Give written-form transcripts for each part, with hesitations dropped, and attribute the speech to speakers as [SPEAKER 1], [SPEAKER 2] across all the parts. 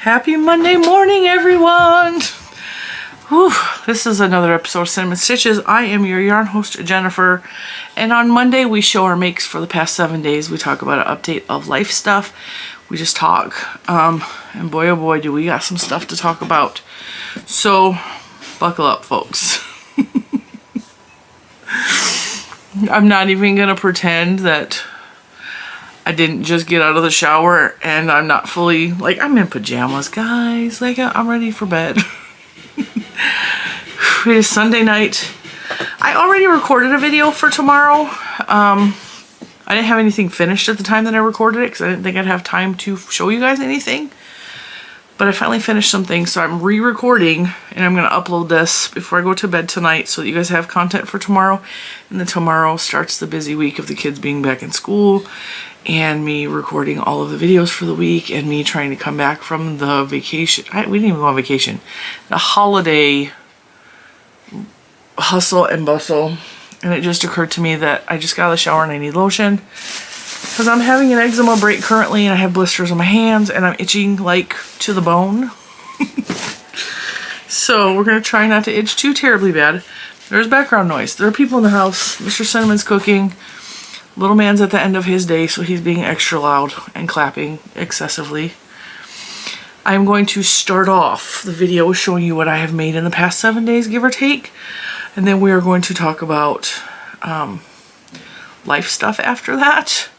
[SPEAKER 1] Happy Monday morning, everyone! Whew, this is another episode of Cinnamon Stitches. I am your yarn host, Jennifer, and on Monday we show our makes for the past 7 days. We talk about an update of life stuff. We just talk, and boy oh boy do we got some stuff to talk about. So, buckle up, folks. I'm not even gonna pretend that I didn't just get out of the shower and I'm not fully, like, I'm in pajamas, guys. Like, I'm ready for bed. It is Sunday night. I already recorded a video for tomorrow. I didn't have anything finished at the time that I recorded it because I didn't think I'd have time to show you guys anything. But I finally finished some things, so I'm re-recording and I'm going to upload this before I go to bed tonight so that you guys have content for tomorrow. And then tomorrow starts the busy week of the kids being back in school and me recording all of the videos for the week and me trying to come back from the vacation. We didn't even go on vacation. The holiday hustle and bustle. And it just occurred to me that I just got out of the shower and I need lotion. Because I'm having an eczema break currently and I have blisters on my hands and I'm itching like to the bone. So we're going to try not to itch too terribly bad. There's background noise. There are people in the house. Mr. Cinnamon's cooking. Little man's at the end of his day, so he's being extra loud and clapping excessively. I'm going to start off the video showing you what I have made in the past 7 days, give or take. And then we are going to talk about life stuff after that.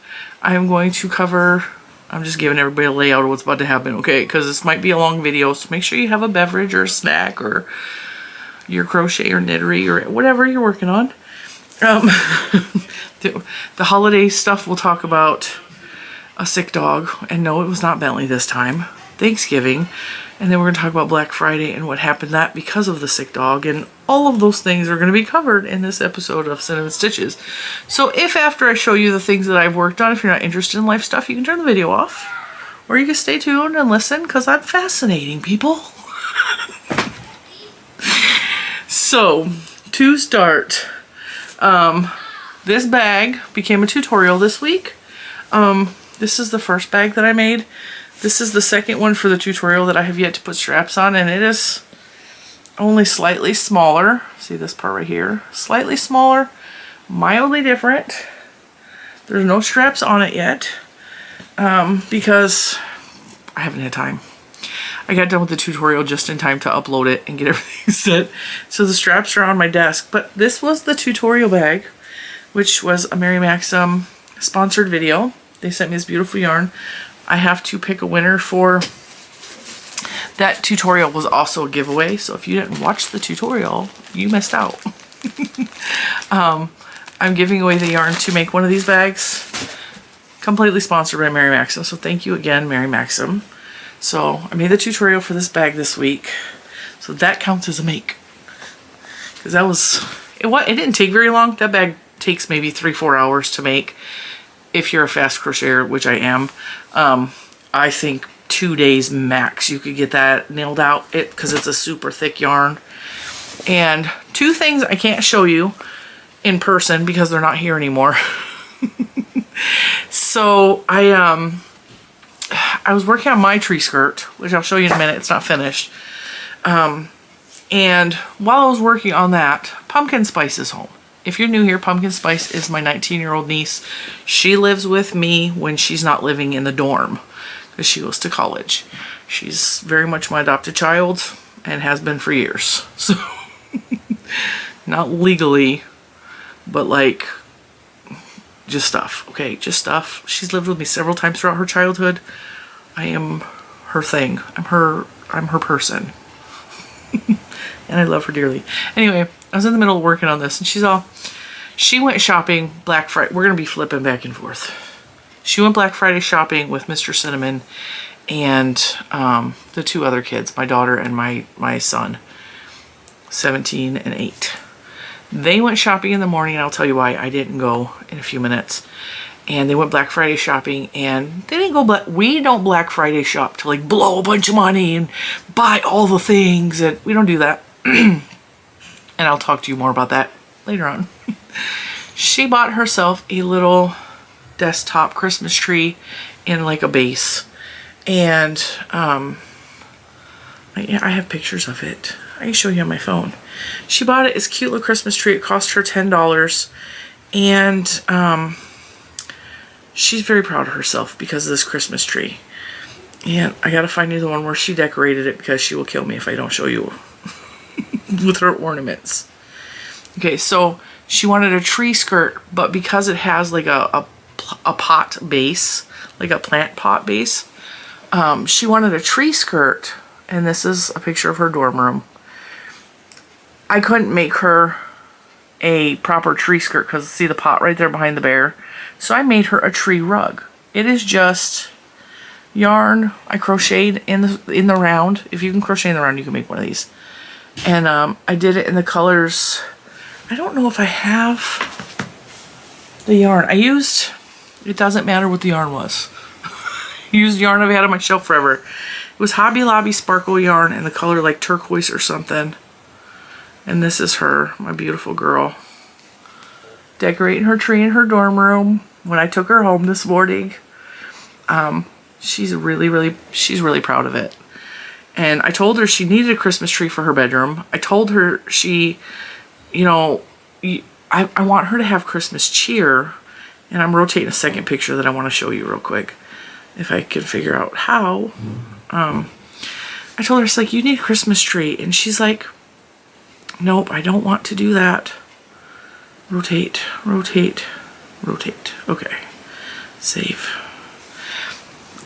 [SPEAKER 1] I'm going to cover, I'm just giving everybody a layout of what's about to happen, okay? Because this might be a long video, so make sure you have a beverage or a snack or your crochet or knittery or whatever you're working on. The holiday stuff, we'll talk about a sick dog. And no, it was not Bentley this time. Thanksgiving. And then we're going to talk about Black Friday and what happened that because of the sick dog. And all of those things are going to be covered in this episode of Cinnamon Stitches. So if after I show you the things that I've worked on, if you're not interested in life stuff, you can turn the video off. Or you can stay tuned and listen because I'm fascinating, people. So, to start, this bag became a tutorial this week. This is the first bag that I made. This is the second one for the tutorial that I have yet to put straps on, and it is only slightly smaller. See this part right here? Slightly smaller, mildly different. There's no straps on it yet because I haven't had time. I got done with the tutorial just in time to upload it and get everything set. So the straps are on my desk, but this was the tutorial bag, which was a Mary Maxim sponsored video. They sent me this beautiful yarn. I have to pick a winner for that tutorial. Was also a giveaway, so if you didn't watch the tutorial, you missed out. I'm giving away the yarn to make one of these bags, completely sponsored by Mary Maxim, so thank you again, Mary Maxim. So I made the tutorial for this bag this week, so that counts as a make. Because that was, it didn't take very long. That bag takes maybe 3-4 hours to make if you're a fast crocheter, which I am. I think 2 days max you could get that nailed out, because it's a super thick yarn. And two things I can't show you in person because they're not here anymore. So I was working on my tree skirt, which I'll show you in a minute. It's not finished. And while I was working on that, Pumpkin Spice is home. If you're new here, Pumpkin Spice is my 19-year-old niece. She lives with me when she's not living in the dorm because she goes to college. She's very much my adopted child and has been for years. So, not legally, but like, just stuff, okay? Just stuff. She's lived with me several times throughout her childhood. I am her thing. I'm her person. And I love her dearly. Anyway, I was in the middle of working on this and she went shopping Black Friday. We're going to be flipping back and forth. She went Black Friday shopping with Mr. Cinnamon and the two other kids, my daughter and my son, 17 and 8. They went shopping in the morning, and I'll tell you why I didn't go in a few minutes. And they went Black Friday shopping, and they didn't go we don't Black Friday shop to like blow a bunch of money and buy all the things, and we don't do that. And I'll talk to you more about that later on. She bought herself a little desktop Christmas tree in like a base, and I have pictures of it. I can show you on my phone. She bought it. It's a cute little Christmas tree. It cost her $10. And she's very proud of herself because of this Christmas tree. And I gotta find you the one where she decorated it because she will kill me if I don't show you with her ornaments. Okay, so she wanted a tree skirt, but because it has like a pot base, like a plant pot base, she wanted a tree skirt. And this is a picture of her dorm room. I couldn't make her a proper tree skirt because see the pot right there behind the bear. So I made her a tree rug. It is just yarn I crocheted in the round. If you can crochet in the round, you can make one of these. And I did it in the colors. I don't know if I have the yarn. I used, it doesn't matter what the yarn was. I used yarn I've had on my shelf forever. It was Hobby Lobby sparkle yarn in the color like turquoise or something. And this is her, my beautiful girl, decorating her tree in her dorm room when I took her home this morning. She's really proud of it. And I told her she needed a Christmas tree for her bedroom. I told her she, you know, I want her to have Christmas cheer. And I'm rotating a second picture that I want to show you real quick, if I can figure out how. I told her, it's like, you need a Christmas tree. And she's like, nope, I don't want to do that. Rotate, rotate, rotate. Okay, save.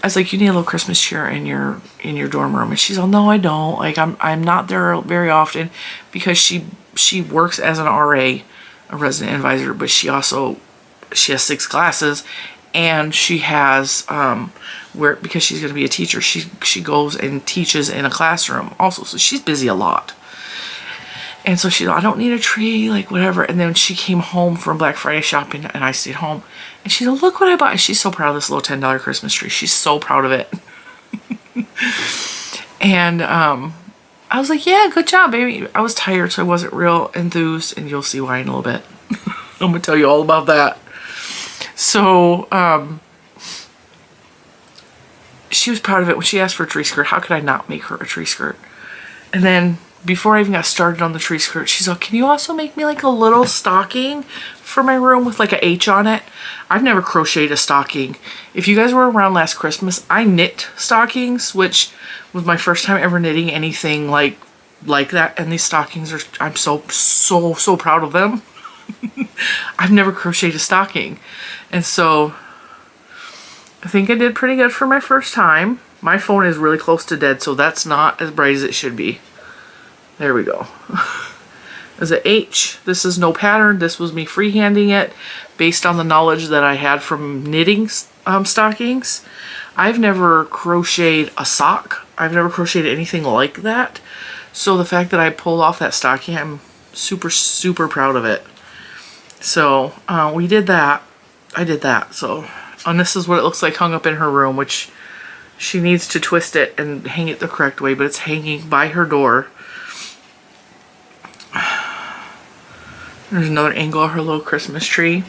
[SPEAKER 1] I was like, you need a little Christmas cheer in your dorm room. And she's all, no, I don't. Like, I'm not there very often because she works as an RA, a resident advisor, but she has 6 classes, and she has because she's going to be a teacher, she goes and teaches in a classroom also, so she's busy a lot. And so she's, I don't need a tree, like whatever. And then she came home from Black Friday shopping, and I stayed home, and she's like, look what I bought. And she's so proud of this little $10 Christmas tree. She's so proud of it. And I was like, yeah, good job, baby. I was tired, so I wasn't real enthused, and you'll see why in a little bit. I'm gonna tell you all about that. So she was proud of it when she asked for a tree skirt. How could I not make her a tree skirt? And then before I even got started on the tree skirt, she's like, can you also make me like a little stocking for my room with like a H on it? I've never crocheted a stocking. If you guys were around last Christmas, I knit stockings, which was my first time ever knitting anything like that. And these stockings are, I'm so proud of them. I've never crocheted a stocking. And so I think I did pretty good for my first time. My phone is really close to dead, so that's not as bright as it should be. There we go. There's an H. This is no pattern. This was me freehanding it based on the knowledge that I had from knitting stockings. I've never crocheted a sock. I've never crocheted anything like that. So the fact that I pulled off that stocking, I'm super proud of it. So we did that. I did that. So, and this is what it looks like hung up in her room, which she needs to twist it and hang it the correct way, but it's hanging by her door. There's another angle of her little Christmas tree.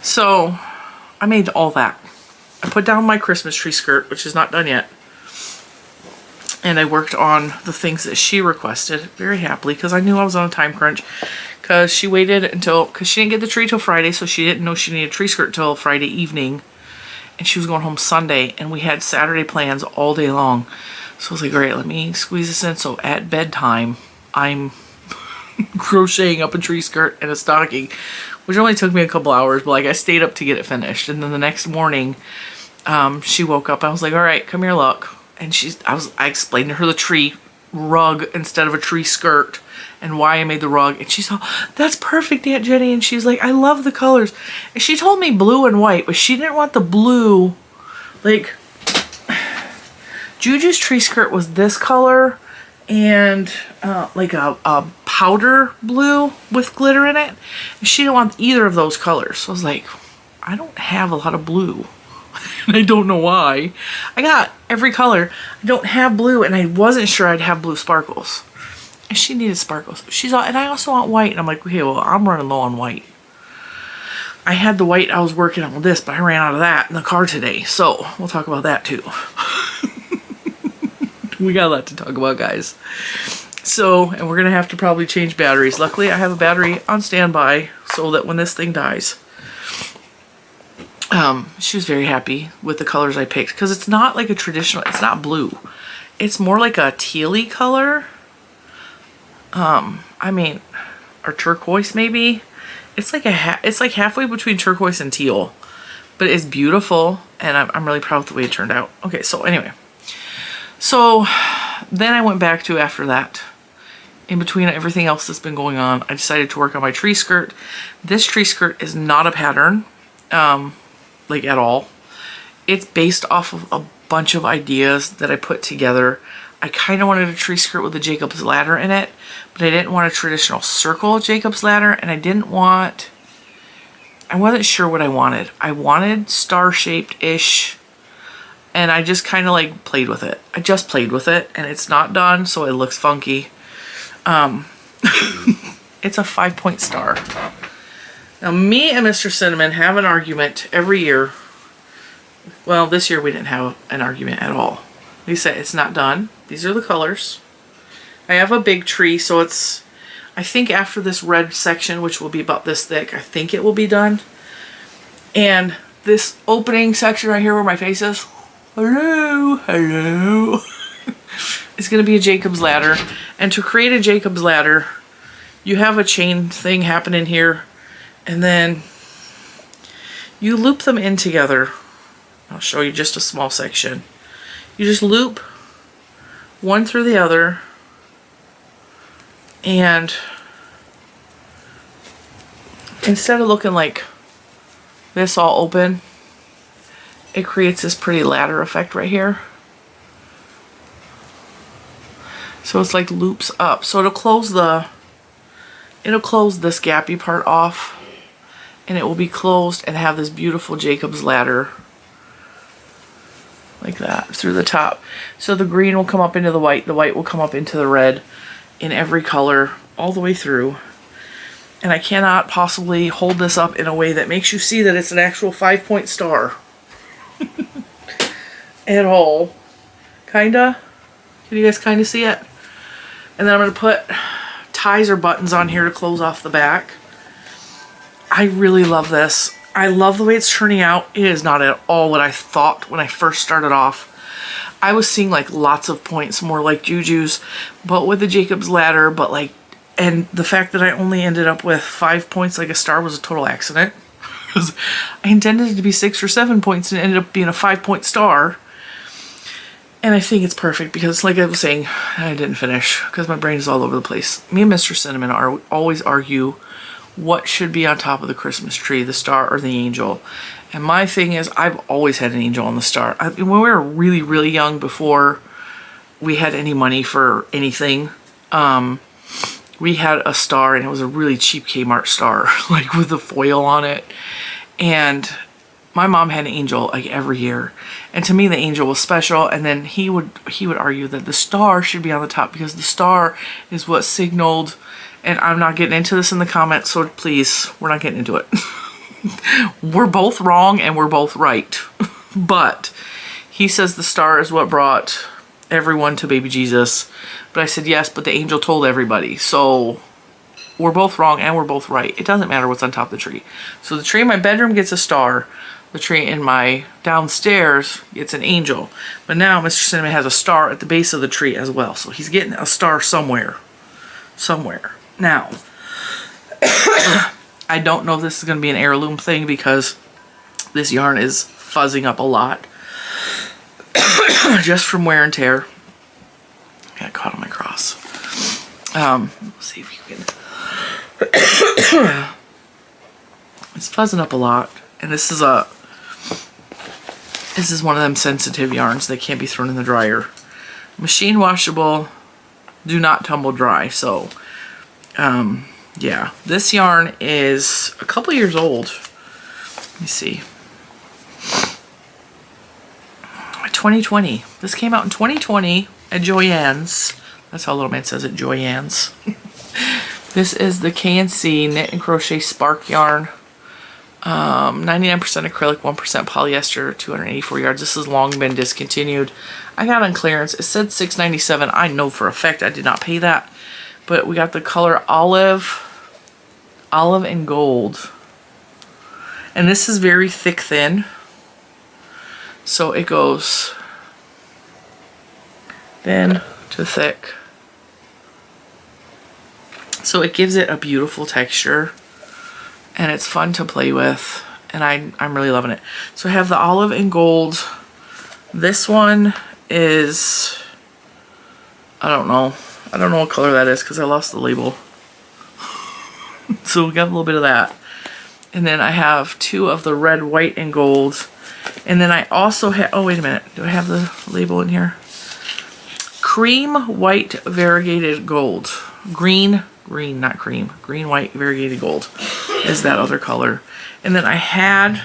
[SPEAKER 1] So I made all that. I put down my Christmas tree skirt, which is not done yet. And I worked on the things that she requested very happily because I knew I was on a time crunch. Because she waited until, because she didn't get the tree till Friday, so she didn't know she needed a tree skirt till Friday evening. And she was going home Sunday, and we had Saturday plans all day long. So I was like, all right, let me squeeze this in. So at bedtime, I'm crocheting up a tree skirt and a stocking, which only took me a couple hours, but like I stayed up to get it finished. And then the next morning, she woke up. I was like, all right, come here, look. And I explained to her the tree rug instead of a tree skirt and why I made the rug. And she's all, that's perfect, Aunt Jenny. And she's like, I love the colors. And she told me blue and white, but she didn't want the blue. Like, Juju's tree skirt was this color and like a powder blue with glitter in it. And she didn't want either of those colors. So I was like, I don't have a lot of blue. And I don't know why. I got every color. I don't have blue, and I wasn't sure I'd have blue sparkles. And she needed sparkles. She's all, and I also want white. And I'm like, okay, well, I'm running low on white. I had the white I was working on with this, but I ran out of that in the car today. So we'll talk about that too. We got a lot to talk about, guys. So, and we're gonna have to probably change batteries. Luckily, I have a battery on standby so that when this thing dies, she was very happy with the colors I picked, because it's not like a traditional, it's not blue. It's more like a tealy color. I mean, or turquoise maybe. It's like it's like halfway between turquoise and teal, but it's beautiful, and I'm really proud of the way it turned out. Okay, so anyway, so then I went back to, after that, in between everything else that's been going on, I decided to work on my tree skirt. This tree skirt is not a pattern, like at all. It's based off of a bunch of ideas that I put together. I kind of wanted a tree skirt with a Jacob's ladder in it, but I didn't want a traditional circle Jacob's ladder, and I wasn't sure what I wanted. I wanted star-shaped-ish, and I just kind of like played with it. I just played with it, and it's not done, so it looks funky. It's a 5-point star. Now, me and Mr. Cinnamon have an argument every year. Well, this year we didn't have an argument at all. We said it's not done. These are the colors. I have a big tree, so it's, I think after this red section, which will be about this thick, I think it will be done. And this opening section right here where my face is, hello, hello, is going to be a Jacob's ladder. And to create a Jacob's ladder, you have a chain thing happening here, and then you loop them in together. I'll show you just a small section. You just loop one through the other, and instead of looking like this all open, it creates this pretty ladder effect right here. So it's like loops up. So it'll close this gappy part off, and it will be closed and have this beautiful Jacob's ladder like that through the top. So the green will come up into the white will come up into the red, in every color all the way through. And I cannot possibly hold this up in a way that makes you see that it's an actual 5-point star at all. Kinda. Can you guys kinda see it? And then I'm gonna put ties or buttons on here to close off the back. I really love this. I love the way it's turning out. It is not at all what I thought when I first started off. I was seeing like lots of points, more like Jujus, but with the Jacob's ladder, but like, and the fact that I only ended up with 5 points like a star was a total accident. Because I intended it to be 6 or 7 points and it ended up being a 5-point star. And I think it's perfect because, like I was saying, I didn't finish because my brain is all over the place. Me and Mr. Cinnamon always argue what should be on top of the Christmas tree, the star or the angel. And my thing is, I've always had an angel on the star. When we were really, really young, before we had any money for anything, we had a star, and it was a really cheap Kmart star, like with the foil on it. And my mom had an angel like every year, and to me the angel was special. And then he would argue that the star should be on the top because the star is what signaled. And I'm not getting into this in the comments, so please, we're not getting into it. We're both wrong and we're both right. But he says the star is what brought everyone to baby Jesus. But I said yes, but the angel told everybody. So we're both wrong and we're both right. It doesn't matter what's on top of the tree. So the tree in my bedroom gets a star. The tree in my downstairs gets an angel. But now Mr. Cinnamon has a star at the base of the tree as well. So he's getting a star somewhere. Now, I don't know if this is going to be an heirloom thing because this yarn is fuzzing up a lot. Just from wear and tear. Got caught on my cross. Let's see if you can. It's fuzzing up a lot. And this is one of them sensitive yarns that can't be thrown in the dryer. Machine washable, do not tumble dry. So, yeah, this yarn is a couple years old. Let me see. 2020. This came out in 2020 at Joann's. That's how Little Man says it, Joann's. This is the KNC Knit and Crochet Spark yarn. 99% acrylic, 1% polyester, 284 yards. This has long been discontinued. I got on clearance. It said $6.97. I know for a fact I did not pay that. But we got the color olive and gold. And this is very thick thin. So it goes thin to thick. So it gives it a beautiful texture. And it's fun to play with. And I'm really loving it. So I have the olive and gold. This one is, I don't know what color that is because I lost the label. So we got a little bit of that. And then I have 2 of the red, white, and gold. And then I also have, oh wait a minute, do I have the label in here? Cream, white, variegated gold. Green, not cream. Green, white, variegated gold is that other color. And then I had,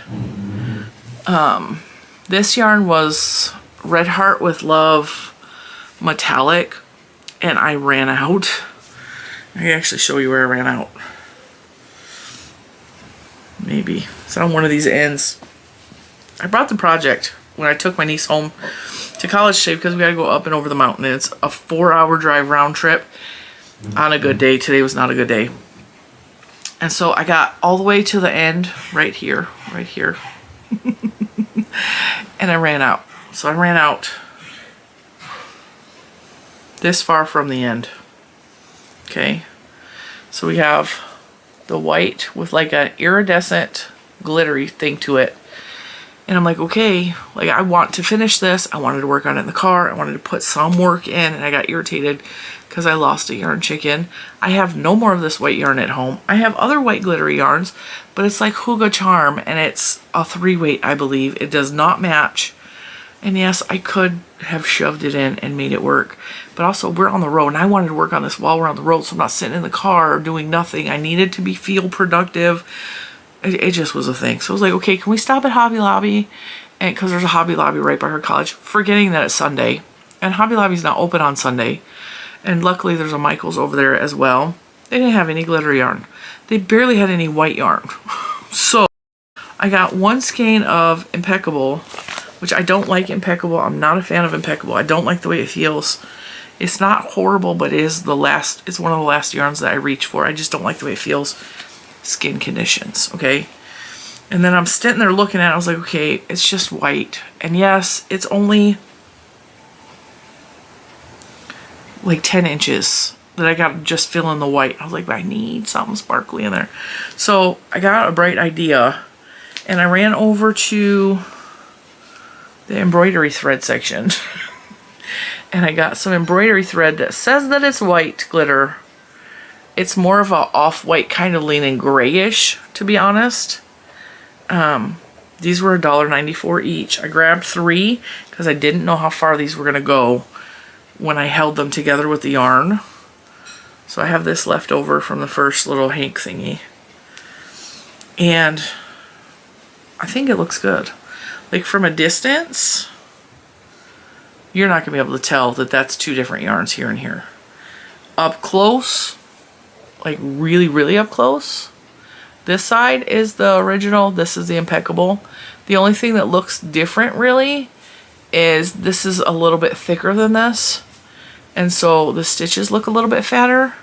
[SPEAKER 1] this yarn was Red Heart with Love metallic, and I ran out. I can actually show you where I ran out. Maybe. It's on one of these ends. I brought the project when I took my niece home to college today because we got to go up and over the mountain. And it's a 4-hour drive round trip on a good day. Today was not a good day. And so I got all the way to the end, right here. And I ran out. So I ran out this far from the end. Okay. So we have the white with like an iridescent glittery thing to it. And I'm like, okay, like I want to finish this. I wanted to work on it in the car. I wanted to put some work in, and I got irritated because I lost a yarn chicken. I have no more of this white yarn at home. I have other white glittery yarns, but it's like Huga Charm, and it's a 3-weight, I believe. It does not match. And yes, I could have shoved it in and made it work. But also, we're on the road, and I wanted to work on this while we're on the road, so I'm not sitting in the car doing nothing. I needed to feel productive. It just was a thing. So I was like, okay, can we stop at Hobby Lobby? And because there's a Hobby Lobby right by her college, forgetting that it's Sunday. And Hobby Lobby's not open on Sunday. And luckily there's a Michael's over there as well. They didn't have any glitter yarn. They barely had any white yarn. So I got 1 skein of Impeccable, which I don't like Impeccable. I'm not a fan of Impeccable. I don't like the way it feels. It's not horrible, but it's one of the last yarns that I reach for. I just don't like the way it feels. Skin conditions, okay? And then I'm sitting there looking at it. I was like, okay, it's just white. And yes, it's only like 10 inches that I got to just fill in the white. I was like, I need something sparkly in there. So I got a bright idea, and I ran over to the embroidery thread section. And I got some embroidery thread that says that it's white glitter. It's more of a off-white, kind of leaning grayish, to be honest. These were $1.94 each. I grabbed 3 because I didn't know how far these were going to go when I held them together with the yarn. So I have this left over from the first little Hank thingy. And I think it looks good. Like from a distance, you're not going to be able to tell that that's 2 different yarns here and here. Up close, like really, really up close, this side is the original, this is the Impeccable. The only thing that looks different really is this is a little bit thicker than this, and so the stitches look a little bit fatter.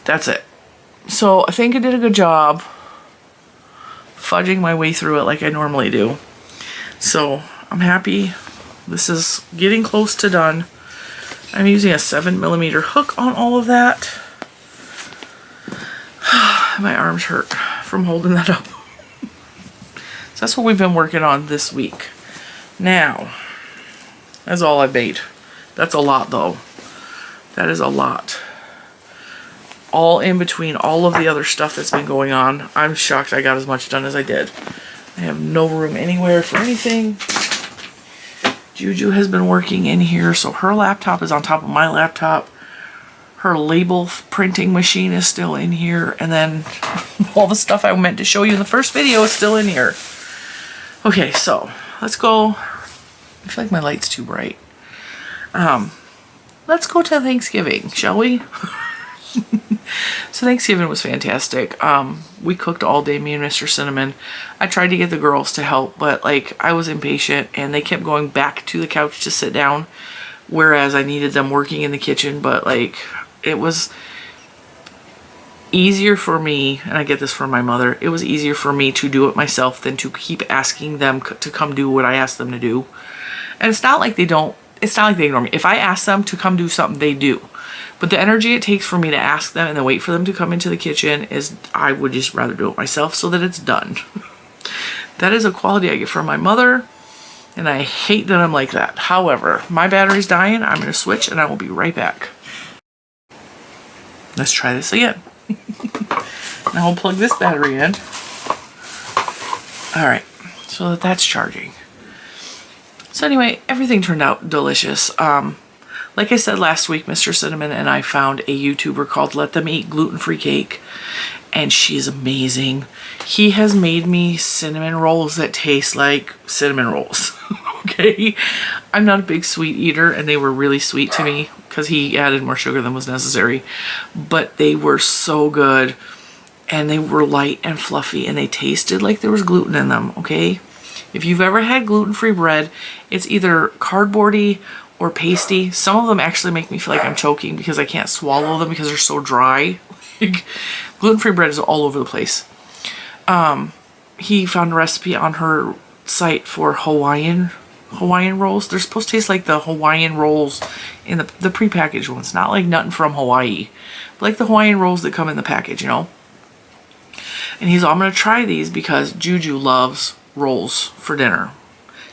[SPEAKER 1] That's it. So I think I did a good job fudging my way through it like I normally do. So I'm happy. This is getting close to done. I'm using a 7mm hook on all of that. My arms hurt from holding that up. So that's what we've been working on this week. Now, that's all I made. That's a lot though. That is a lot. All in between all of the other stuff that's been going on. I'm shocked I got as much done as I did. I have no room anywhere for anything. Juju has been working in here, so her laptop is on top of my laptop. Her label printing machine is still in here, and then all the stuff I meant to show you in the first video is still in here. Okay, so let's go. I feel like my light's too bright. Let's go to Thanksgiving, shall we? So Thanksgiving was fantastic. We cooked all day, me and Mr. Cinnamon. I tried to get the girls to help, but like I was impatient and they kept going back to the couch to sit down, whereas I needed them working in the kitchen. But like it was easier for me, and I get this from my mother, it was easier for me to do it myself than to keep asking them to come do what I asked them to do. And it's not like they ignore me. If I ask them to come do something, they do. But the energy it takes for me to ask them and then wait for them to come into the kitchen is, I would just rather do it myself so that it's done. That is a quality I get from my mother, and I hate that I'm like that. However, my battery's dying. I'm going to switch and I will be right back. Let's try this again. Now I'll plug this battery in. All right, so that's charging. So anyway, everything turned out delicious. Like I said last week, Mr. Cinnamon and I found a YouTuber called Let Them Eat Gluten-Free Cake, and she's amazing. He has made me cinnamon rolls that taste like cinnamon rolls. Okay, I'm not a big sweet eater, and they were really sweet to me because he added more sugar than was necessary, but they were so good, and they were light and fluffy, and they tasted like there was gluten in them. Okay, if you've ever had gluten-free bread, it's either cardboardy or pasty. Some of them actually make me feel like I'm choking because I can't swallow them because they're so dry. Gluten-free bread is all over the place. He found a recipe on her site for Hawaiian rolls. They're supposed to taste like the Hawaiian rolls in the prepackaged ones, not like nothing from Hawaii, but like the Hawaiian rolls that come in the package, you know. And he's all, I'm gonna try these because Juju loves rolls for dinner.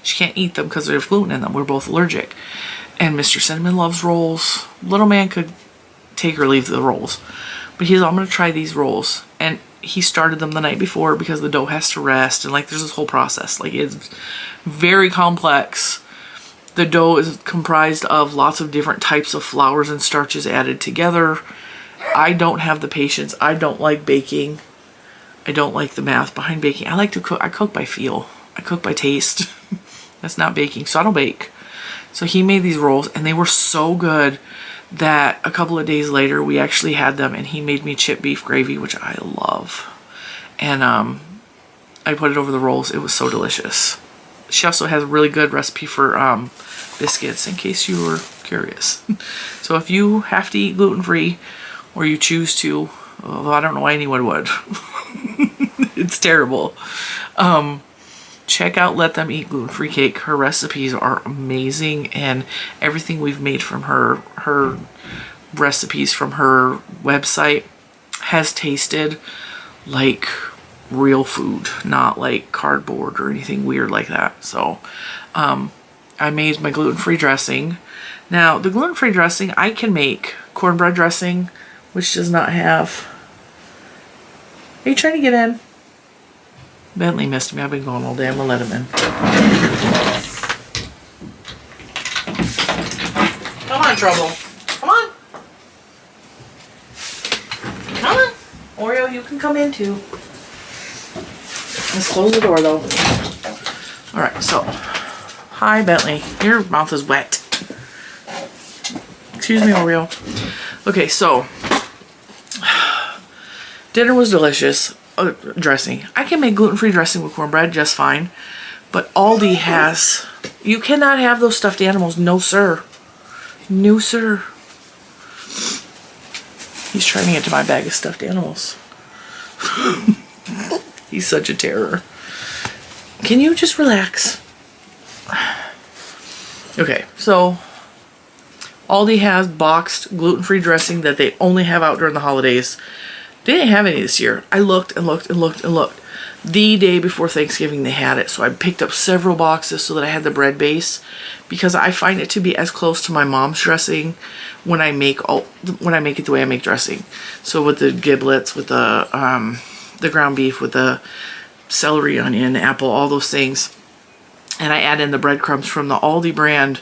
[SPEAKER 1] She can't eat them because they have gluten in them. We're both allergic. And Mr. Cinnamon loves rolls. Little man could take or leave the rolls. But he's all, I'm gonna try these rolls. And he started them the night before because the dough has to rest, and like there's this whole process. Like it's very complex. The dough is comprised of lots of different types of flours and starches added together. I don't have the patience. I don't like baking. I don't like the math behind baking. I like to cook. I cook by feel. I cook by taste. That's not baking, so I don't bake. So he made these rolls, and they were so good that a couple of days later we actually had them, and he made me chip beef gravy, which I love. And I put it over the rolls. It was so delicious. She also has a really good recipe for biscuits, in case you were curious. So if you have to eat gluten-free, or you choose to, although I don't know why anyone would. It's terrible. Check out Let Them Eat Gluten-Free Cake. Her recipes are amazing, and everything we've made from her recipes from her website has tasted like real food, not like cardboard or anything weird like that. So I made my gluten-free dressing. Now the gluten-free dressing, I can make cornbread dressing, which does not have... Are you trying to get in? Bentley missed me. I've been going all day. I'm gonna let him in. Come on, Trouble. Come on. Come on. Oreo, you can come in too. Let's close the door though. Alright, so. Hi, Bentley. Your mouth is wet. Excuse me, Oreo. Okay, so. Dinner was delicious. Dressing. I can make gluten-free dressing with cornbread just fine, but Aldi has... You cannot have those stuffed animals. No, sir. No, sir. He's trying to get to my bag of stuffed animals. He's such a terror. Can you just relax? Okay, so Aldi has boxed gluten-free dressing that they only have out during the holidays. They didn't have any this year. I looked and looked and looked and looked. The day before Thanksgiving they had it, so I picked up several boxes so that I had the bread base, because I find it to be as close to my mom's dressing when I make it the way I make dressing. So with the giblets, with the ground beef, with the celery, onion, apple, all those things, and I add in the breadcrumbs from the Aldi brand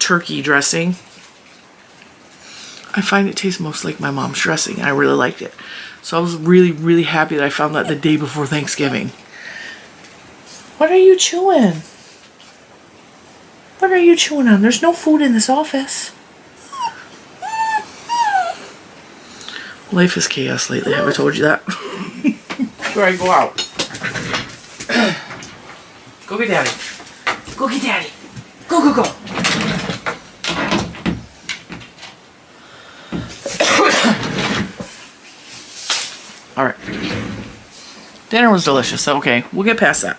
[SPEAKER 1] turkey dressing. I find it tastes most like my mom's dressing, and I really liked it. So I was really, really happy that I found that the day before Thanksgiving. What are you chewing? What are you chewing on? There's no food in this office. Life is chaos lately. Have I told you that? Before I go out. Go get Daddy. Go get Daddy. Go, go, go. All right. Dinner was delicious. Okay, we'll get past that.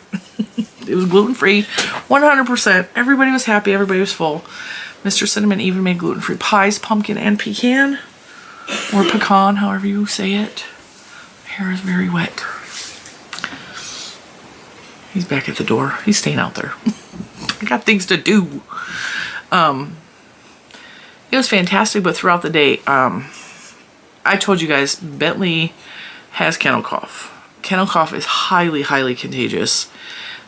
[SPEAKER 1] It was gluten-free, 100%. Everybody was happy. Everybody was full. Mr. Cinnamon even made gluten-free pies, pumpkin and pecan. Or pecan, however you say it. My hair is very wet. He's back at the door. He's staying out there. I got things to do. It was fantastic, but throughout the day, I told you guys, Bentley has kennel cough. Kennel cough is highly, highly contagious.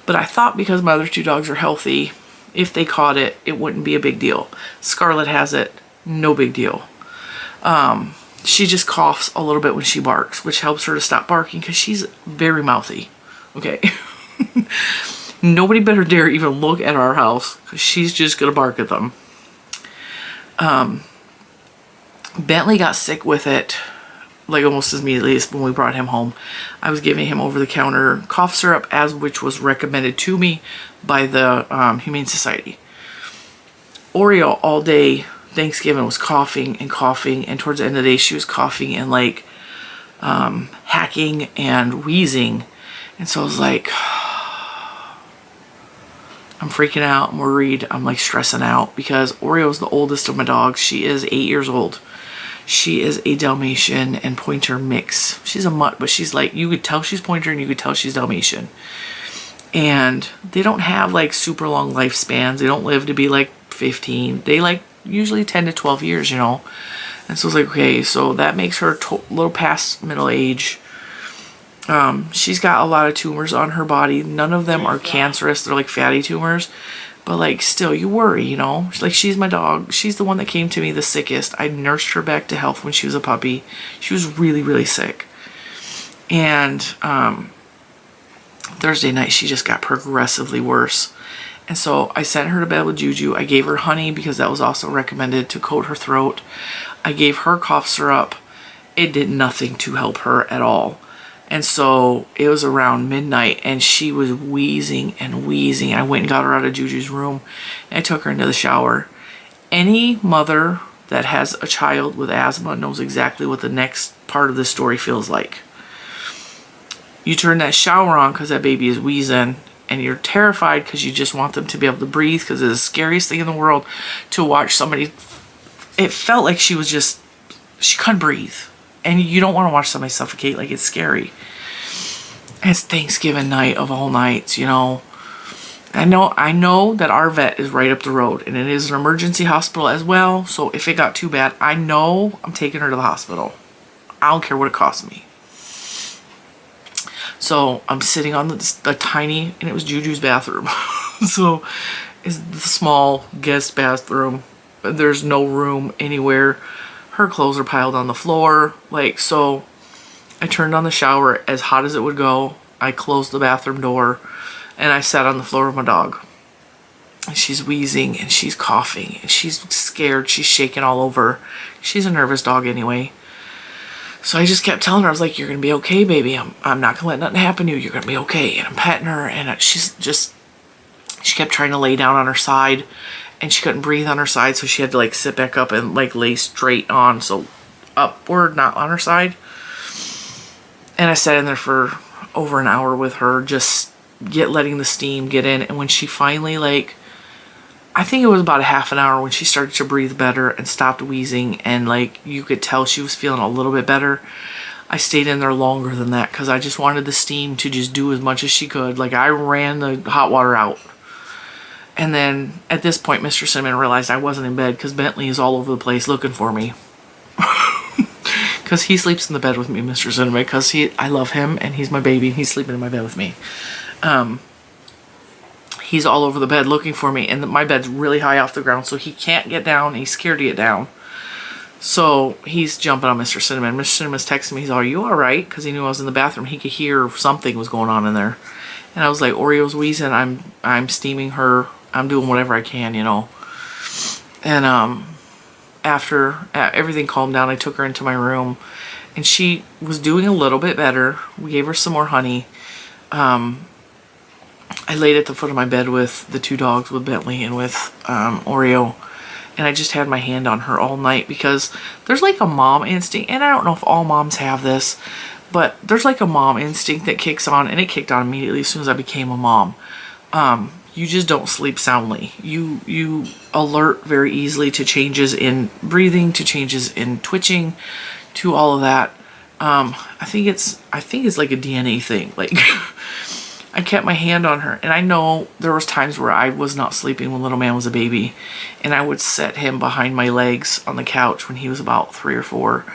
[SPEAKER 1] But I thought because my other two dogs are healthy, if they caught it, it wouldn't be a big deal. Scarlett has it, no big deal. She just coughs a little bit when she barks, which helps her to stop barking because she's very mouthy. Okay. Nobody better dare even look at our house because she's just going to bark at them. Bentley got sick with it like almost immediately when we brought him home. I was giving him over-the-counter cough syrup, which was recommended to me by the Humane Society. Oreo all day Thanksgiving was coughing, and towards the end of the day she was coughing and like hacking and wheezing, and so I was like, I'm freaking out, I'm worried, I'm like stressing out because Oreo's the oldest of my dogs. She is 8 years old. She is a Dalmatian and Pointer mix. She's a mutt, but she's like, you could tell she's Pointer and you could tell she's Dalmatian. And they don't have like super long lifespans. They don't live to be like 15. They like usually 10 to 12 years, you know. And so it's like, okay, so that makes her a little past middle age. She's got a lot of tumors on her body. None of them are cancerous. They're like fatty tumors. But like still you worry, you know. Like she's my dog. She's the one that came to me the sickest. I nursed her back to health when she was a puppy. She was really, really sick. And Thursday night she just got progressively worse. And so I sent her to bed with Juju. I gave her honey because that was also recommended to coat her throat. I gave her cough syrup. It did nothing to help her at all. And so it was around midnight and she was wheezing and wheezing. I went and got her out of Juju's room and I took her into the shower. Any mother that has a child with asthma knows exactly what the next part of the story feels like. You turn that shower on because that baby is wheezing and you're terrified because you just want them to be able to breathe because it's the scariest thing in the world to watch somebody. It felt like she couldn't breathe. And you don't want to watch somebody suffocate. Like, it's scary. And it's Thanksgiving night of all nights, you know. I know that our vet is right up the road. And it is an emergency hospital as well. So if it got too bad, I know I'm taking her to the hospital. I don't care what it costs me. So I'm sitting on the tiny, and it was Juju's bathroom. So it's the small guest bathroom. There's no room anywhere. Her clothes are piled on the floor. Like, so I turned on the shower as hot as it would go. I closed the bathroom door and I sat on the floor with my dog. And she's wheezing and she's coughing and she's scared. She's shaking all over. She's a nervous dog anyway. So I just kept telling her, I was like, you're going to be okay, baby. I'm not going to let nothing happen to you. You're going to be okay. And I'm petting her and she kept trying to lay down on her side. And she couldn't breathe on her side, so she had to like sit back up and like lay straight on, so upward, not on her side. And I sat in there for over an hour with her, just letting the steam get in. And when she finally, like, I think it was about a half an hour when she started to breathe better and stopped wheezing, and like you could tell she was feeling a little bit better. I stayed in there longer than that because I just wanted the steam to just do as much as she could. Like, I ran the hot water out. And then at this point, Mr. Cinnamon realized I wasn't in bed because Bentley is all over the place looking for me. Because he sleeps in the bed with me, Mr. Cinnamon, because I love him and he's my baby and he's sleeping in my bed with me. He's all over the bed looking for me, and my bed's really high off the ground, so he can't get down. He's scared to get down. So he's jumping on Mr. Cinnamon. Mr. Cinnamon's texting me. He's all, are you all right? Because he knew I was in the bathroom. He could hear something was going on in there. And I was like, Oreo's wheezing. I'm steaming her. I'm doing whatever I can, you know. And after everything calmed down, I took her into my room and she was doing a little bit better. We gave her some more honey. I laid at the foot of my bed with the two dogs, with Bentley and with Oreo, and I just had my hand on her all night, because there's like a mom instinct, and I don't know if all moms have this, but there's like a mom instinct that kicks on, and it kicked on immediately as soon as I became a mom. You just don't sleep soundly. You alert very easily to changes in breathing, to changes in twitching, to all of that. I think it's like a DNA thing. Like, I kept my hand on her, and I know there was times where I was not sleeping when little man was a baby, and I would set him behind my legs on the couch when he was about 3 or 4,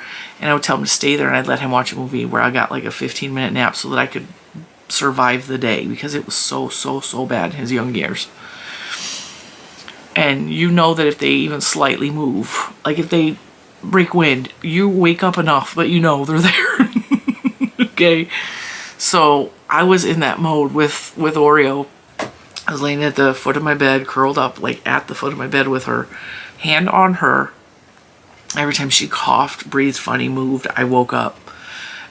[SPEAKER 1] and I would tell him to stay there, and I'd let him watch a movie where I got like a 15-minute nap so that I could survive the day, because it was so bad in his young years. And you know that if they even slightly move, like if they break wind, you wake up enough that you know they're there. Okay, so I was in that mode with Oreo. I was laying at the foot of my bed, curled up like at the foot of my bed with her, hand on her. Every time she coughed, breathed funny, moved, I woke up.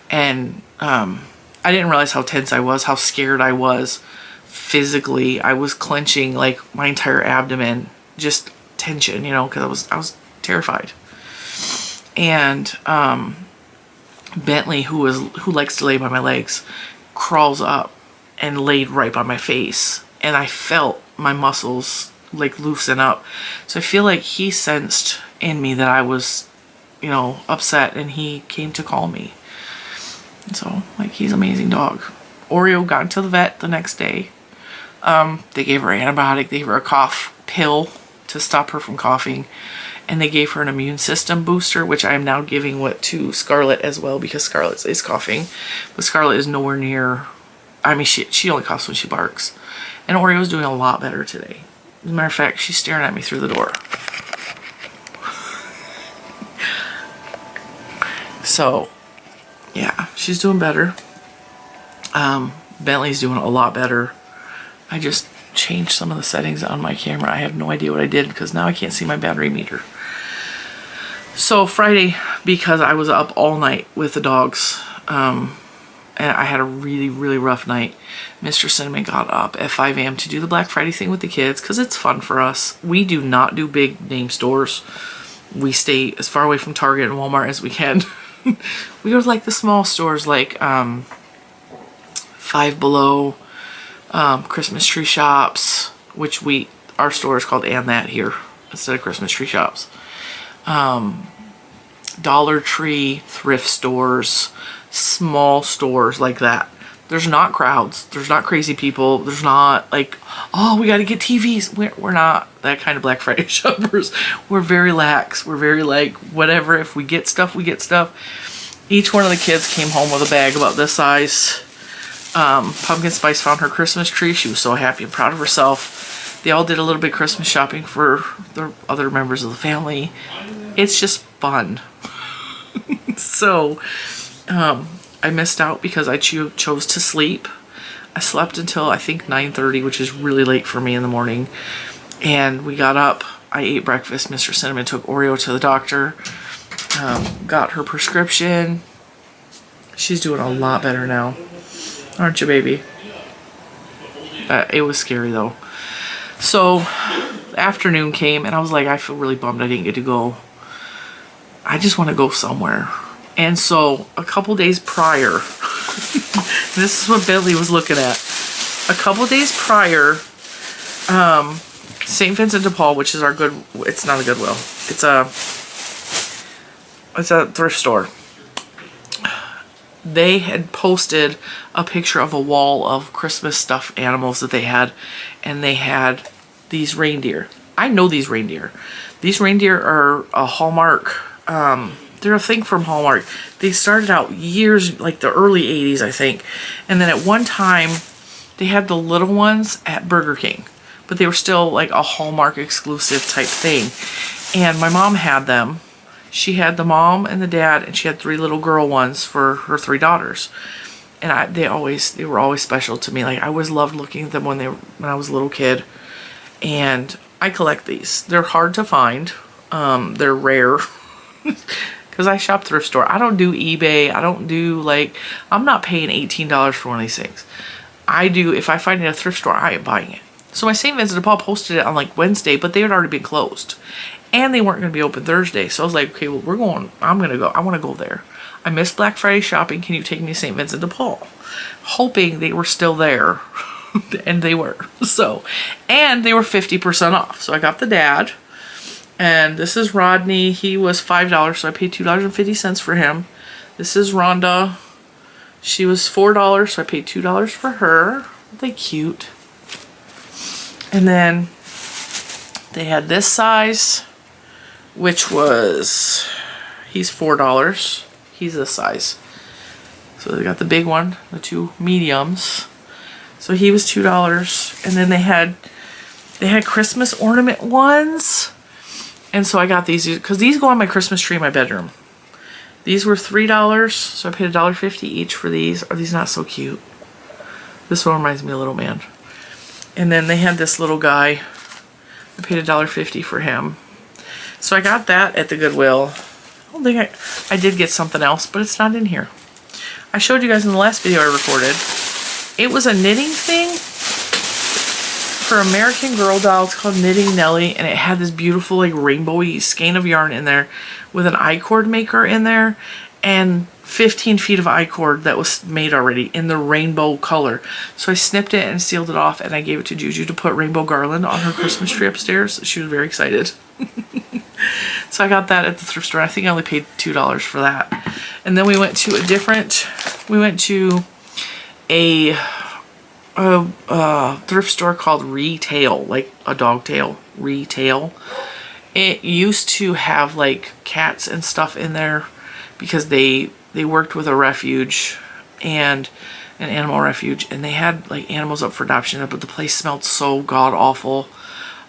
[SPEAKER 1] And I didn't realize how tense I was, how scared I was physically. I was clenching like my entire abdomen, just tension, you know, because I was terrified. And Bentley, who likes to lay by my legs, crawls up and laid right by my face, and I felt my muscles like loosen up. So I feel like he sensed in me that I was, you know, upset, and he came to call me. And so, like, he's an amazing dog. Oreo got into the vet the next day. They gave her antibiotic, they gave her a cough pill to stop her from coughing, and they gave her an immune system booster, which I am now giving to Scarlett as well, because Scarlett is coughing, but Scarlett is nowhere near. I mean, she only coughs when she barks, and Oreo's doing a lot better today. As a matter of fact, she's staring at me through the door. So, yeah, she's doing better. Bentley's doing a lot better. I just changed some of the settings on my camera. I have no idea what I did, because now I can't see my battery meter. So Friday, because I was up all night with the dogs, and I had a really rough night, Mr. Cinnamon got up at 5 a.m. to do the Black Friday thing with the kids, because it's fun for us. We do not do big name stores. We stay as far away from Target and Walmart as we can. We go to like the small stores, like Five Below, Christmas Tree Shops, which our store is called And That here instead of Christmas Tree Shops. Dollar Tree, thrift stores, small stores like that. There's not crowds. There's not crazy people. There's not like, oh, we got to get TVs. We're not that kind of Black Friday shoppers. We're very lax. We're very like, whatever. If we get stuff, we get stuff. Each one of the kids came home with a bag about this size. Pumpkin Spice found her Christmas tree. She was so happy and proud of herself. They all did a little bit of Christmas shopping for the other members of the family. It's just fun. So, I missed out because I chose to sleep. I slept until I think 9:30, which is really late for me in the morning. And we got up. I ate breakfast. Mr. Cinnamon took Oreo to the doctor. Got her prescription. She's doing a lot better now. Aren't you, baby? It was scary though. So, the afternoon came and I was like, I feel really bummed I didn't get to go. I just want to go somewhere. And so, a couple days prior, this is what Bentley was looking at. A couple days prior, St. Vincent de Paul, which is it's not a Goodwill. It's a thrift store. They had posted a picture of a wall of Christmas stuffed animals that they had, and they had these reindeer. I know these reindeer. These reindeer are a Hallmark, they're a thing from Hallmark. They started out years, like the early 80s, I think. And then at one time, they had the little ones at Burger King, but they were still like a Hallmark exclusive type thing. And my mom had them. She had the mom and the dad, and she had 3 little girl ones for her 3 daughters. And they were always special to me. Like, I always loved looking at them when I was a little kid. And I collect these. They're hard to find. They're rare. because I shop thrift store. I don't do eBay. I don't do like, I'm not paying $18 for one of these things. I do, if I find it at a thrift store, I am buying it. So my St. Vincent de Paul posted it on like Wednesday, but they had already been closed. And they weren't going to be open Thursday. So I was like, okay, well, I'm going to go. I want to go there. I missed Black Friday shopping. Can you take me to St. Vincent de Paul? Hoping they were still there. And they were. So, and they were 50% off. So I got the dad. And this is Rodney. He was $5, so I paid $2.50 for him. This is Rhonda. She was $4, so I paid $2 for her. Aren't they cute? And then they had this size, which was, he's $4. He's this size. So they got the big one, the two mediums. So he was $2. And then they had Christmas ornament ones. And so I got these because these go on my Christmas tree in my bedroom. These were $3, so I paid $1.50 each for these. Are these not so cute? This one reminds me of Little Man. And then they had this little guy. I paid $1.50 for him. So I got that at the Goodwill. I don't think I did get something else, but it's not in here. I showed you guys in the last video I recorded. It was a knitting thing for American Girl doll. It's called Knitting Nelly, and it had this beautiful like rainbowy skein of yarn in there with an I-cord maker in there and 15 feet of I-cord that was made already in the rainbow color. So I snipped it and sealed it off, and I gave it to Juju to put rainbow garland on her Christmas tree upstairs. She was very excited. So I got that at the thrift store. I think I only paid $2 for that. And then we went to a thrift store called Retail, like a dog tail, Retail. It used to have like cats and stuff in there because they worked with a refuge and an animal refuge, and they had like animals up for adoption, but the place smelled so god awful.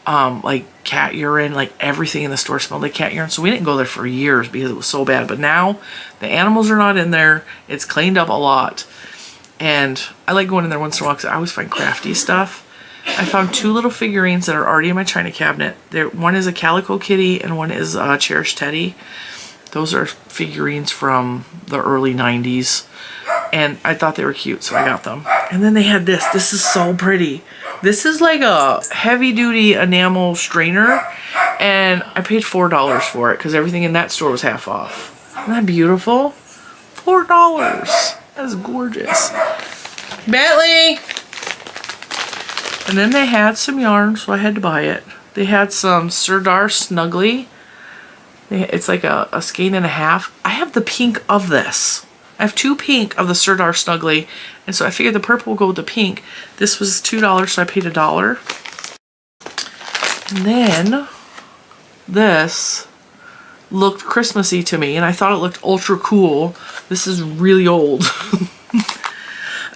[SPEAKER 1] Like cat urine, like everything in the store smelled like cat urine. So we didn't go there for years because it was so bad. But now the animals are not in there. It's cleaned up a lot. And I like going in there once in a while because I always find crafty stuff. I found two little figurines that are already in my china cabinet. One is a Calico Kitty and one is a Cherished Teddy. Those are figurines from the early 90s. And I thought they were cute, so I got them. And then they had this. This is so pretty. This is like a heavy-duty enamel strainer. And I paid $4 for it because everything in that store was half off. Isn't that beautiful? $4. That's gorgeous. Bentley! And then they had some yarn, so I had to buy it. They had some Sirdar Snuggly. It's like a skein and a half. I have the pink of this. I have two pink of the Sirdar Snuggly, and so I figured the purple will go with the pink. This was $2, so I paid $1. And then this looked Christmassy to me, and I thought it looked ultra cool. This is really old.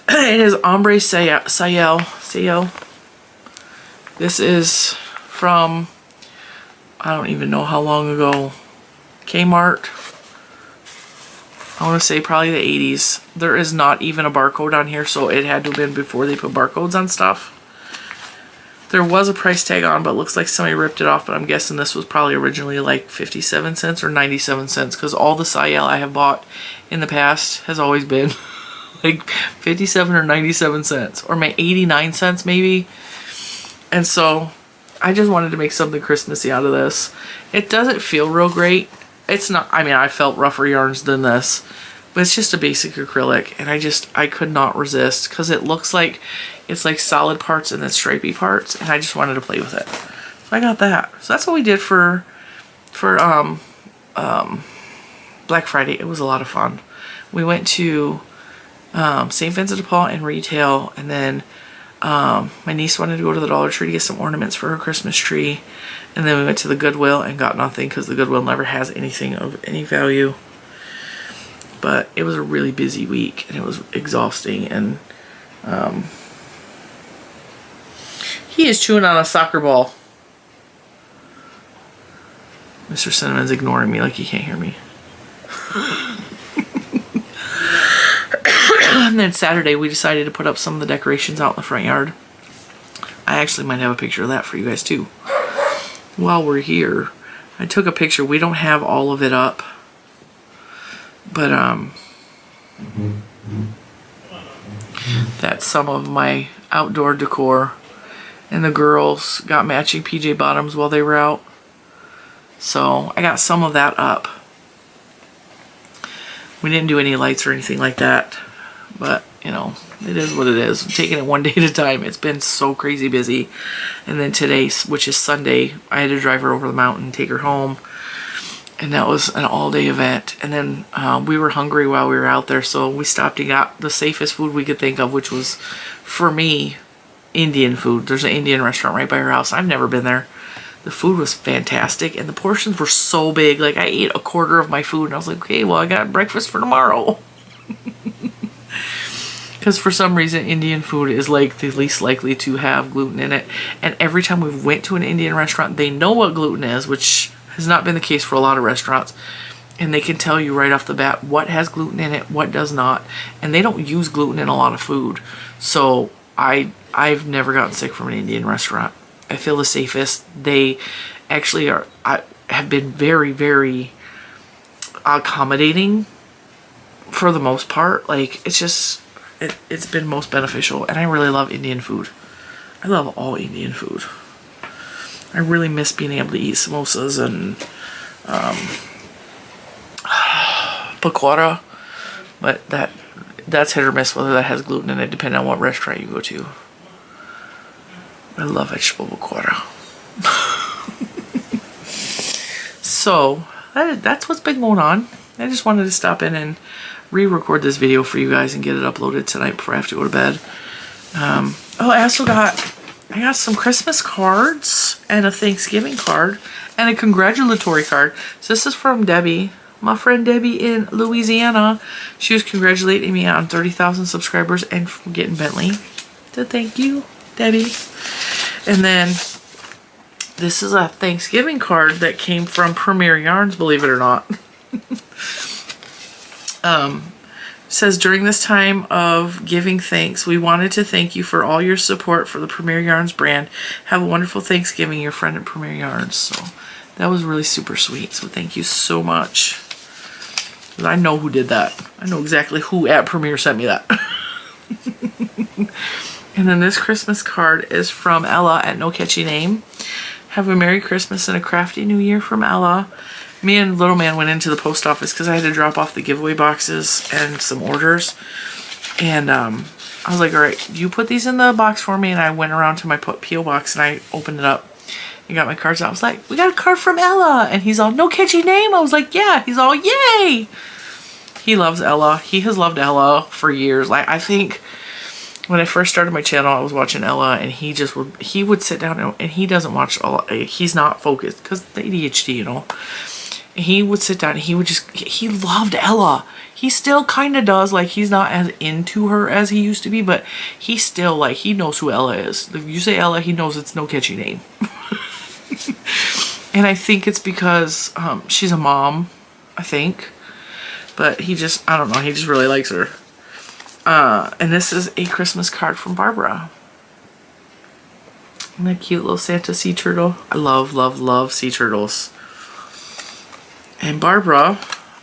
[SPEAKER 1] It is Ombre Sayel. This is from, I don't even know how long ago, Kmart. I want to say probably the 80s. There is not even a barcode on here, so it had to have been before they put barcodes on stuff. There was a price tag on, but it looks like somebody ripped it off, but I'm guessing this was probably originally like 57 cents or 97 cents, because all the Sayel I have bought in the past has always been like 57 or 97 cents, or 89 cents maybe. And so I just wanted to make something Christmassy out of this. It doesn't feel real great. It's not, I mean, I felt rougher yarns than this, but it's just a basic acrylic, and I could not resist because it looks like it's like solid parts and then stripy parts, and I just wanted to play with it. So I got that. So that's what we did for Black Friday. It was a lot of fun. We went to St. Vincent de Paul and Retail, and then my niece wanted to go to the Dollar Tree to get some ornaments for her Christmas tree. And then we went to the Goodwill and got nothing because the Goodwill never has anything of any value. But it was a really busy week and it was exhausting. And he is chewing on a soccer ball. Mr. Cinnamon's ignoring me like he can't hear me. And then Saturday we decided to put up some of the decorations out in the front yard. I actually might have a picture of that for you guys too. While we're here, I took a picture. We don't have all of it up. But that's some of my outdoor decor. And the girls got matching PJ bottoms while they were out. So I got some of that up. We didn't do any lights or anything like that. But, you know, it is what it is. I'm taking it one day at a time. It's been so crazy busy. And then today, which is Sunday, I had to drive her over the mountain and take her home. And that was an all-day event. And then we were hungry while we were out there, so we stopped and got the safest food we could think of, which was, for me, Indian food. There's an Indian restaurant right by her house. I've never been there. The food was fantastic, and the portions were so big. Like, I ate a quarter of my food, and I was like, okay, well, I got breakfast for tomorrow. Because for some reason, Indian food is like the least likely to have gluten in it. And every time we went to an Indian restaurant, they know what gluten is, which has not been the case for a lot of restaurants. And they can tell you right off the bat what has gluten in it, what does not. And they don't use gluten in a lot of food. So I've never gotten sick from an Indian restaurant. I feel the safest. They actually have been very, very accommodating for the most part. Like, it's just, it's been most beneficial. And I really love Indian food. I love all Indian food. I really miss being able to eat samosas and pakora. But that's hit or miss whether that has gluten in it, depending on what restaurant you go to. I love vegetable pakora. So that's what's been going on. I just wanted to stop in and re-record this video for you guys and get it uploaded tonight before I have to go to bed. Oh, I also got some Christmas cards and a Thanksgiving card and a congratulatory card. So this is from Debbie, my friend Debbie in Louisiana. She was congratulating me on 30,000 subscribers and getting Bentley. So thank you, Debbie. And then this is a Thanksgiving card that came from Premier Yarns, believe it or not. Says, during this time of giving thanks, we wanted to thank you for all your support for the Premier Yarns brand. Have a wonderful Thanksgiving, your friend at Premier Yarns. So that was really super sweet. So thank you so much. I know who did that. I know exactly who at Premier sent me that. And then this Christmas card is from Ella at No Catchy Name. Have a Merry Christmas and a crafty New Year from Ella. Me and little man went into the post office because I had to drop off the giveaway boxes and some orders. And I was like, all right, you put these in the box for me. And I went around to my P.O. box and I opened it up and got my cards out. I was like, we got a card from Ella. And he's all, No Catchy Name. I was like, yeah. He's all, yay. He loves Ella. He has loved Ella for years. Like, I think when I first started my channel, I was watching Ella, and he would sit down and he doesn't watch Ella. He's not focused because the ADHD, you know. He would sit down and he loved Ella. He still kind of does. Like, he's not as into her as he used to be, but he still, like, he knows who Ella is. If you say Ella, he knows it's No Catchy Name. And I think it's because she's a mom, I think. But he just, I don't know, he just really likes her. And this is a Christmas card from Barbara. And a cute little Santa sea turtle. I love, love, love sea turtles. And Barbara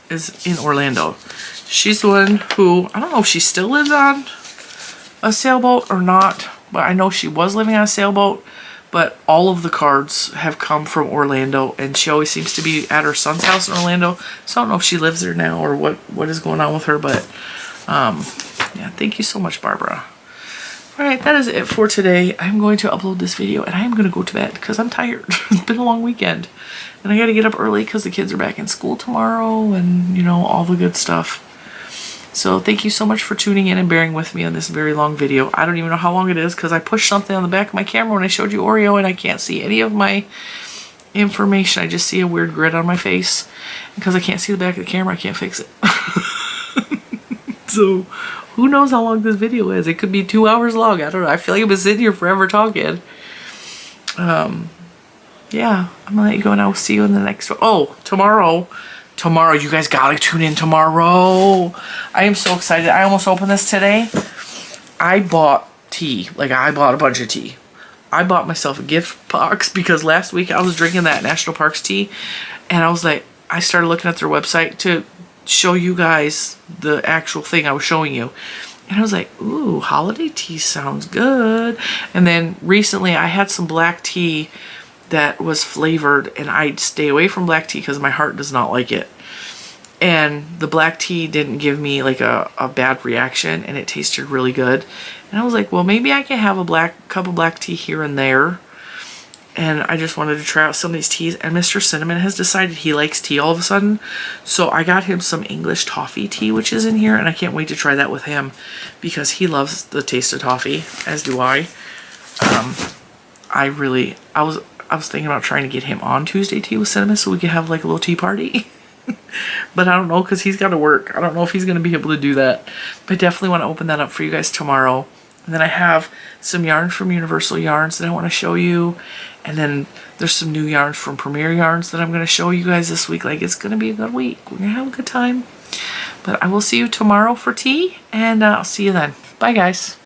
[SPEAKER 1] is in Orlando. She's the one who, I don't know if she still lives on a sailboat or not, but I know she was living on a sailboat. But all of the cards have come from Orlando, and she always seems to be at her son's house in Orlando. So I don't know if she lives there now or what is going on with her, but yeah, thank you so much, Barbara. All right, that is it for today. I'm going to upload this video, and I'm going to go to bed because I'm tired. It's been a long weekend. And I got to get up early because the kids are back in school tomorrow and, you know, all the good stuff. So thank you so much for tuning in and bearing with me on this very long video. I don't even know how long it is because I pushed something on the back of my camera when I showed you Oreo, and I can't see any of my information. I just see a weird grid on my face. Because I can't see the back of the camera, I can't fix it. So who knows how long this video is. It could be 2 hours long. I don't know. I feel like I've been sitting here forever talking. Yeah, I'm gonna let you go and I'll see you in the next one. Oh, tomorrow, you guys gotta tune in tomorrow. I am so excited. I almost opened this today. I bought tea. Like, I bought a bunch of tea. I bought myself a gift box because last week I was drinking that National Parks tea, and I was like, I started looking at their website to show you guys the actual thing I was showing you. And I was like, ooh, holiday tea sounds good. And then recently I had some black tea that was flavored, and I stay away from black tea because my heart does not like it. And the black tea didn't give me like a bad reaction, and it tasted really good. And I was like, well, maybe I can have a cup of black tea here and there. And I just wanted to try out some of these teas. And Mr. Cinnamon has decided he likes tea all of a sudden. So I got him some English toffee tea, which is in here. And I can't wait to try that with him because he loves the taste of toffee, as do I. I was thinking about trying to get him on Tuesday Tea with Cinnamon so we could have like a little tea party. But I don't know because he's got to work. I don't know if he's going to be able to do that. But I definitely want to open that up for you guys tomorrow. And then I have some yarns from Universal Yarns that I want to show you. And then there's some new yarns from Premier Yarns that I'm going to show you guys this week. Like, it's going to be a good week. We're going to have a good time. But I will see you tomorrow for tea. And I'll see you then. Bye, guys.